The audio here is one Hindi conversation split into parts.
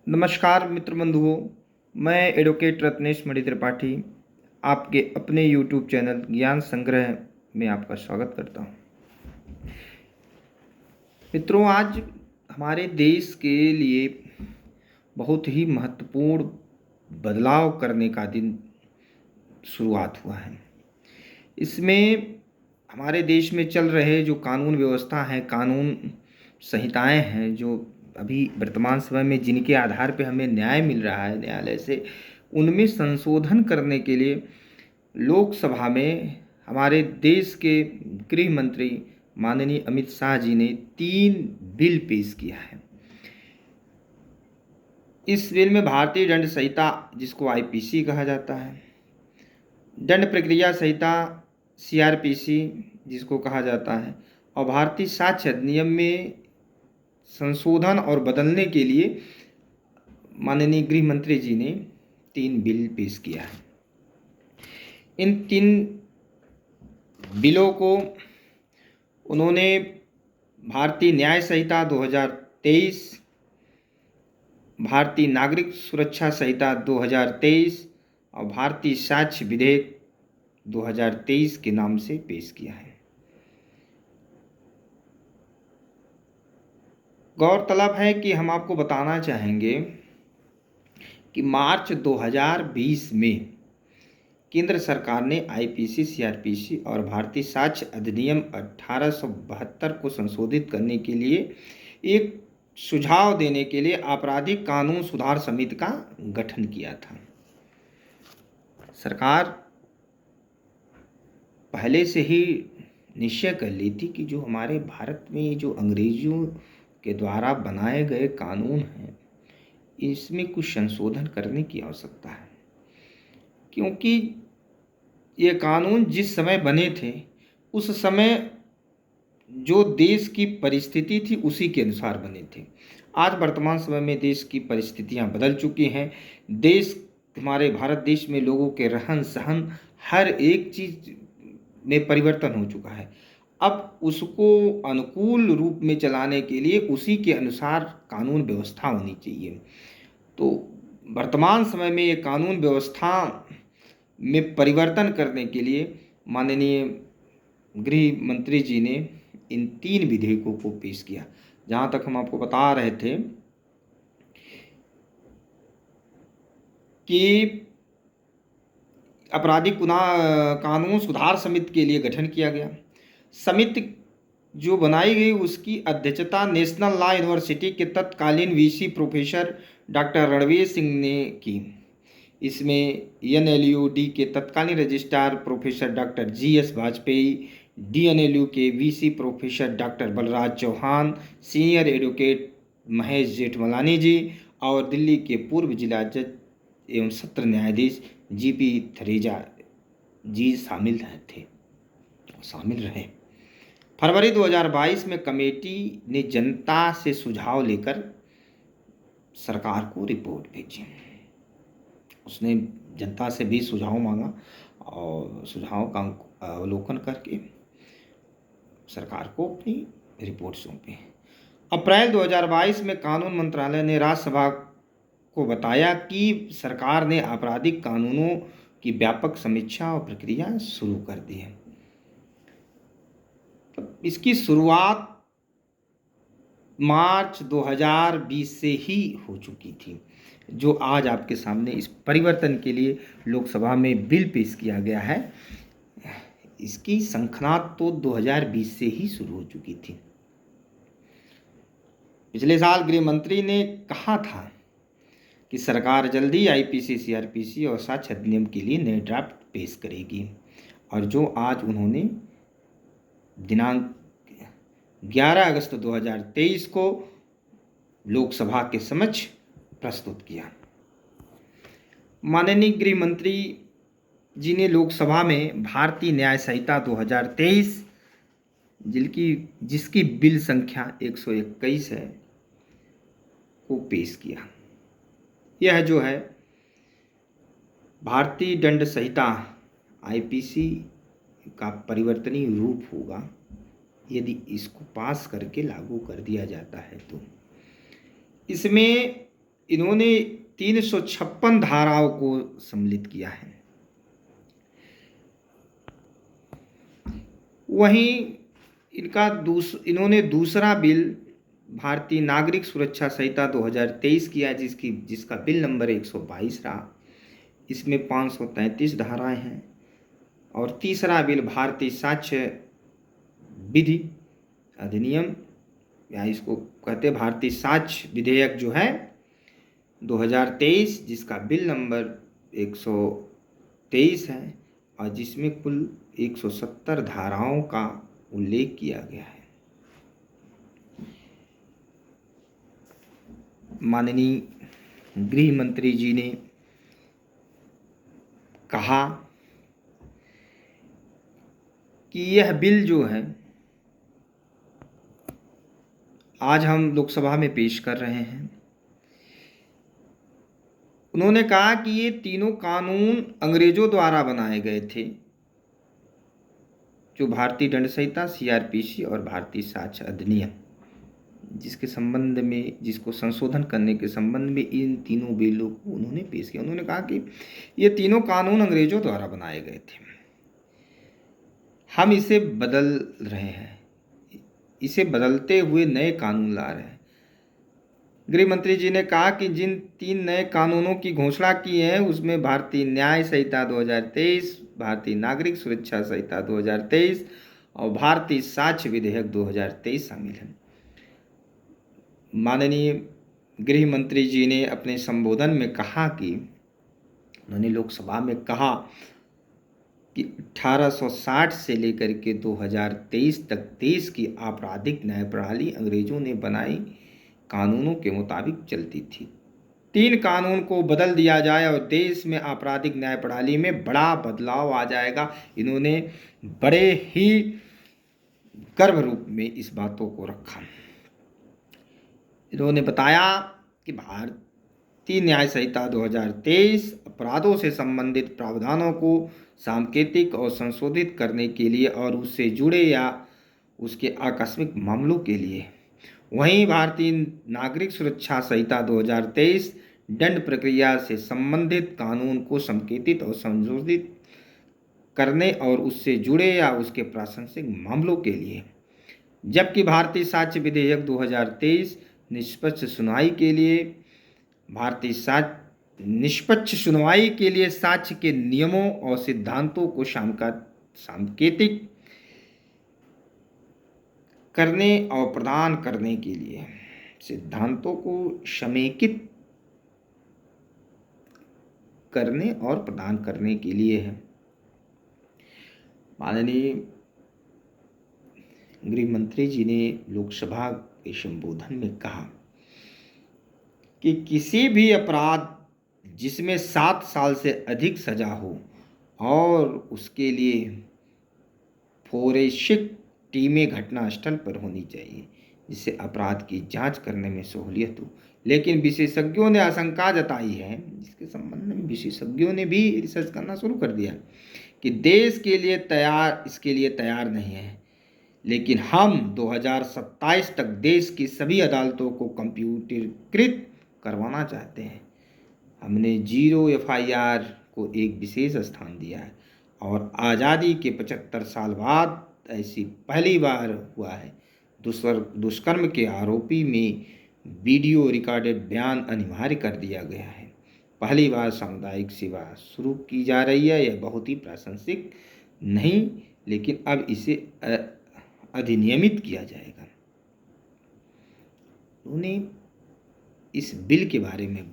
नमस्कार मित्र बंधुओं, मैं एडवोकेट रत्नेश मणि त्रिपाठी आपके अपने यूट्यूब चैनल ज्ञान संग्रह में आपका स्वागत करता हूं। मित्रों, आज हमारे देश के लिए बहुत ही महत्वपूर्ण बदलाव करने का दिन शुरुआत हुआ है। इसमें हमारे देश में चल रहे जो कानून व्यवस्था है, कानून संहिताएं हैं, जो अभी वर्तमान समय में जिनके आधार पर हमें न्याय मिल रहा है न्यायालय से, उनमें संशोधन करने के लिए लोकसभा में हमारे देश के गृह मंत्री माननीय अमित शाह जी ने 3 बिल पेश किया है। इस बिल में भारतीय दंड संहिता, जिसको आईपीसी कहा जाता है, दंड प्रक्रिया संहिता सीआरपीसी जिसको कहा जाता है, और भारतीय साक्ष्य अधिनियम में संशोधन और बदलने के लिए माननीय गृह मंत्री जी ने 3 बिल पेश किया है। इन 3 बिलों को उन्होंने भारतीय न्याय संहिता 2023, भारतीय नागरिक सुरक्षा संहिता 2023 और भारतीय साक्ष्य विधेयक 2023 के नाम से पेश किया है। गौरतलब है कि हम आपको बताना चाहेंगे कि मार्च 2020 में केंद्र सरकार ने आईपीसी, सीआरपीसी और भारतीय साक्ष्य अधिनियम 1872 को संशोधित करने के लिए एक सुझाव देने के लिए आपराधिक कानून सुधार समिति का गठन किया था। सरकार पहले से ही निश्चय कर ली थी कि जो हमारे भारत में जो अंग्रेजों के द्वारा बनाए गए कानून हैं, इसमें कुछ संशोधन करने की आवश्यकता है, क्योंकि ये कानून जिस समय बने थे उस समय जो देश की परिस्थिति थी उसी के अनुसार बने थे। आज वर्तमान समय में देश की परिस्थितियां बदल चुकी हैं। देश, हमारे भारत देश में लोगों के रहन सहन, हर एक चीज़ में परिवर्तन हो चुका है। अब उसको अनुकूल रूप में चलाने के लिए उसी के अनुसार कानून व्यवस्था होनी चाहिए। तो वर्तमान समय में ये कानून व्यवस्था में परिवर्तन करने के लिए माननीय गृह मंत्री जी ने इन 3 विधेयकों को पेश किया। जहाँ तक हम आपको बता रहे थे कि आपराधिक कानून सुधार समिति के लिए गठन किया गया। समिति जो बनाई गई उसकी अध्यक्षता नेशनल लॉ यूनिवर्सिटी के तत्कालीन VC professor doctor Ranveer Singh ने की। इसमें एनएलयूडी के तत्कालीन registrar professor doctor GS Vajpayee, DNLU के VC professor doctor Balraj Chauhan, senior advocate Mahesh Jethmalani ji और दिल्ली के पूर्व जिला जज एवं सत्र न्यायाधीश जीपी थरेजा जी शामिल रहे। फरवरी 2022 में कमेटी ने जनता से सुझाव लेकर सरकार को रिपोर्ट भेजी। उसने जनता से भी सुझाव मांगा और सुझाव का अवलोकन करके सरकार को अपनी रिपोर्ट सौंपी। अप्रैल 2022 में कानून मंत्रालय ने राज्यसभा को बताया कि सरकार ने आपराधिक कानूनों की व्यापक समीक्षा और प्रक्रिया शुरू कर दी है। इसकी शुरुआत मार्च 2020 से ही हो चुकी थी। जो आज आपके सामने इस परिवर्तन के लिए लोकसभा में बिल पेश किया गया है, इसकी शंखनाद तो 2020 से ही शुरू हो चुकी थी। पिछले साल गृह मंत्री ने कहा था कि सरकार जल्दी आईपीसी, सीआरपीसी और साक्ष्य अधिनियम के लिए नए ड्राफ्ट पेश करेगी, और जो आज उन्होंने दिनांक 11 अगस्त 2023 को लोकसभा के समक्ष प्रस्तुत किया। माननीय गृह मंत्री जी ने लोकसभा में भारतीय न्याय संहिता 2023 जिसकी बिल संख्या 121 है को पेश किया। यह जो है भारतीय दंड संहिता आईपीसी का परिवर्तनीय रूप होगा यदि इसको पास करके लागू कर दिया जाता है। तो इसमें इन्होंने 356 धाराओं को सम्मिलित किया है। वहीं इन्होंने दूसरा बिल भारतीय नागरिक सुरक्षा संहिता 2023 किया, जिसका बिल नंबर 122 रहा। इसमें 533 धाराएं हैं। और तीसरा बिल भारतीय साक्ष्य विधि अधिनियम, या इसको कहते हैं भारतीय साक्ष्य विधेयक जो है 2023, जिसका बिल नंबर 123 है और जिसमें कुल 170 धाराओं का उल्लेख किया गया है। माननीय गृह मंत्री जी ने कहा कि यह बिल जो है आज हम लोकसभा में पेश कर रहे हैं, उन्होंने कहा कि ये तीनों कानून अंग्रेजों द्वारा बनाए गए थे, जो भारतीय दंड संहिता, सीआरपीसी और भारतीय साक्ष्य अधिनियम, जिसके संबंध में, जिसको संशोधन करने के संबंध में इन तीनों बिलों को उन्होंने पेश किया। उन्होंने कहा कि ये तीनों कानून अंग्रेजों द्वारा बनाए गए थे, हम इसे बदल रहे हैं, इसे बदलते हुए नए कानून ला रहे हैं। गृह मंत्री जी ने कहा कि जिन 3 नए कानूनों की घोषणा की है उसमें भारतीय न्याय संहिता 2023, भारतीय नागरिक सुरक्षा संहिता 2023 और भारतीय साक्ष्य विधेयक 2023 शामिल है। माननीय गृह मंत्री जी ने अपने संबोधन में कहा कि उन्होंने लोकसभा में कहा कि 1860 से लेकर के 2023 तक देश की आपराधिक न्याय प्रणाली अंग्रेजों ने बनाई कानूनों के मुताबिक चलती थी। 3 कानून को बदल दिया जाए और देश में आपराधिक न्याय प्रणाली में बड़ा बदलाव आ जाएगा। इन्होंने बड़े ही गर्व रूप में इस बातों को रखा। इन्होंने बताया कि भारतीय न्याय संहिता 2023 अपराधों से संबंधित प्रावधानों को सांकेतिक और संशोधित करने के लिए और उससे जुड़े या उसके आकस्मिक मामलों के लिए, वहीं भारतीय नागरिक सुरक्षा संहिता 2023 दंड प्रक्रिया से संबंधित कानून को संकेतित और संशोधित करने और उससे जुड़े या उसके प्रासंगिक मामलों के लिए, जबकि भारतीय साक्ष्य विधेयक 2023 निष्पक्ष सुनवाई के लिए साक्ष्य के नियमों और सिद्धांतों को सांकेतिक करने और प्रदान करने के लिए, सिद्धांतों को समेकित करने और प्रदान करने के लिए है। माननीय गृह मंत्री जी ने लोकसभा के संबोधन में कहा कि किसी भी अपराध जिसमें 7 साल से अधिक सजा हो और उसके लिए फोरेंसिक टीमें घटनास्थल पर होनी चाहिए, जिससे अपराध की जांच करने में सहूलियत हो। लेकिन विशेषज्ञों ने आशंका जताई है, जिसके संबंध में विशेषज्ञों ने भी रिसर्च करना शुरू कर दिया कि देश इसके लिए तैयार नहीं है। लेकिन हम 2027 तक देश की सभी अदालतों को कंप्यूटरीकृत करवाना चाहते हैं। हमने 0 FIR को एक विशेष स्थान दिया है और आज़ादी के 75 साल बाद ऐसी पहली बार हुआ है। दुष्कर्म के आरोपी में वीडियो रिकॉर्डेड बयान अनिवार्य कर दिया गया है। पहली बार सामुदायिक सेवा शुरू की जा रही है। यह बहुत ही प्रासंगिक नहीं, लेकिन अब इसे अधिनियमित किया जाएगा। उन्होंने इस बिल के बारे में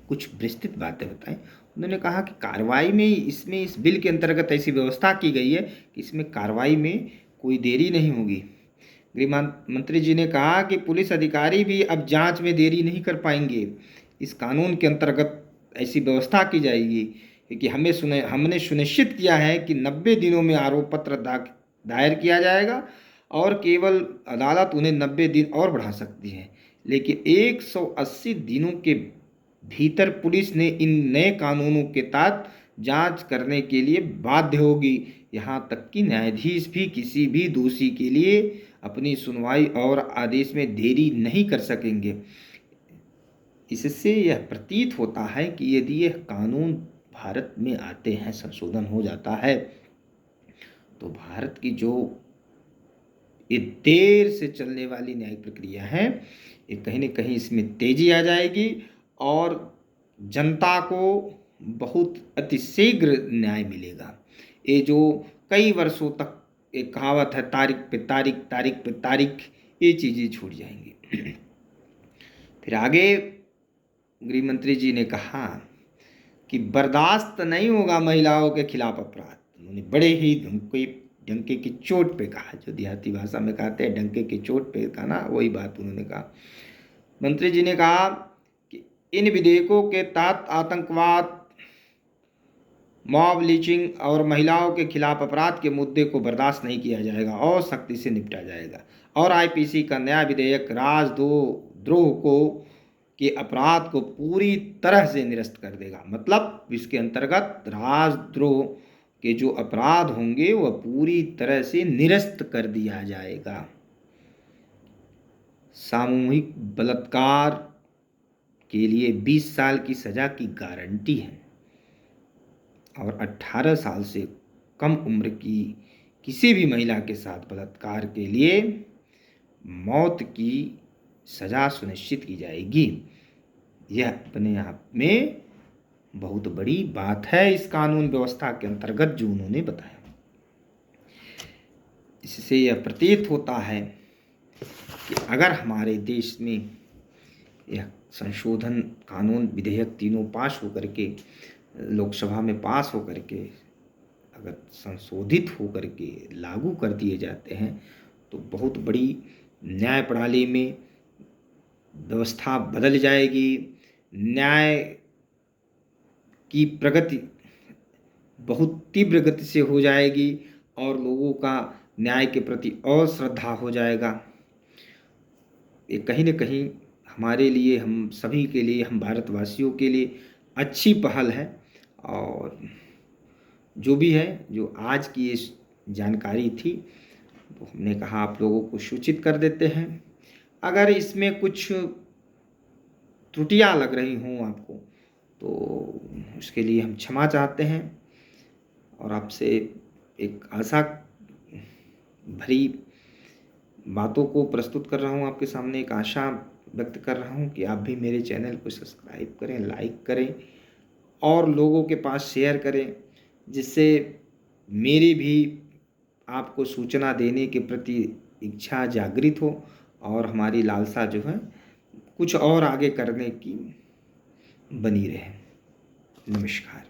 कुछ विस्तृत बातें बताई। उन्होंने कहा कि कार्रवाई में इस बिल के अंतर्गत ऐसी व्यवस्था की गई है कि इसमें कार्रवाई में कोई देरी नहीं होगी। गृह मंत्री जी ने कहा कि पुलिस अधिकारी भी अब जांच में देरी नहीं कर पाएंगे। इस कानून के अंतर्गत ऐसी व्यवस्था की जाएगी कि हमने सुनिश्चित किया है कि 90 दिनों में आरोप पत्र दायर किया जाएगा और केवल अदालत उन्हें 90 दिन और बढ़ा सकती है, लेकिन 180 दिनों के भीतर पुलिस ने इन नए कानूनों के तहत जांच करने के लिए बाध्य होगी। यहाँ तक कि न्यायाधीश भी किसी भी दोषी के लिए अपनी सुनवाई और आदेश में देरी नहीं कर सकेंगे। इससे यह प्रतीत होता है कि यदि यह कानून भारत में आते हैं, संशोधन हो जाता है, तो भारत की जो ये देर से चलने वाली न्यायिक प्रक्रिया है, ये कहीं न कहीं इसमें तेजी आ जाएगी और जनता को बहुत अतिशीघ्र न्याय मिलेगा। ये जो कई वर्षों तक एक कहावत है, तारीख पे तारीख, तारीख पे तारीख, ये चीज़ें छूट जाएंगी। फिर आगे गृह मंत्री जी ने कहा कि बर्दाश्त नहीं होगा महिलाओं के खिलाफ अपराध। उन्होंने बड़े ही डंके की चोट पे कहा, जो देहाती भाषा में कहते हैं डंके की चोट पे कहा ना, वही बात उन्होंने कहा। मंत्री जी ने कहा कि इन विधेयकों के तहत आतंकवाद, मॉब लिंचिंग और महिलाओं के खिलाफ अपराध के मुद्दे को बर्दाश्त नहीं किया जाएगा और सख्ती से निपटा जाएगा। और आईपीसी का नया विधेयक राजद्रोह को के अपराध को पूरी तरह से निरस्त कर देगा। मतलब इसके अंतर्गत राजद्रोह के जो अपराध होंगे वह पूरी तरह से निरस्त कर दिया जाएगा। सामूहिक बलात्कार के लिए 20 साल की सजा की गारंटी है और 18 साल से कम उम्र की किसी भी महिला के साथ बलात्कार के लिए मौत की सजा सुनिश्चित की जाएगी। यह अपने आप में बहुत बड़ी बात है इस कानून व्यवस्था के अंतर्गत जो उन्होंने बताया। इससे यह प्रतीत होता है कि अगर हमारे देश में यह संशोधन कानून विधेयक तीनों पास होकर के लोकसभा में पास होकर के अगर संशोधित होकर के लागू कर दिए जाते हैं तो बहुत बड़ी न्याय प्रणाली में व्यवस्था बदल जाएगी। न्याय की प्रगति बहुत तीव्र गति से हो जाएगी और लोगों का न्याय के प्रति और श्रद्धा हो जाएगा। ये कहीं न कहीं हमारे लिए, हम सभी के लिए, हम भारतवासियों के लिए अच्छी पहल है। और जो भी है, जो आज की ये जानकारी थी, तो हमने कहा आप लोगों को सूचित कर देते हैं। अगर इसमें कुछ त्रुटियां लग रही हों आपको, तो उसके लिए हम क्षमा चाहते हैं और आपसे एक आशा भरी बातों को प्रस्तुत कर रहा हूं, आपके सामने एक आशा व्यक्त कर रहा हूं कि आप भी मेरे चैनल को सब्सक्राइब करें, लाइक करें और लोगों के पास शेयर करें, जिससे मेरी भी आपको सूचना देने के प्रति इच्छा जागृत हो और हमारी लालसा जो है कुछ और आगे करने की बनी रहे। नमस्कार।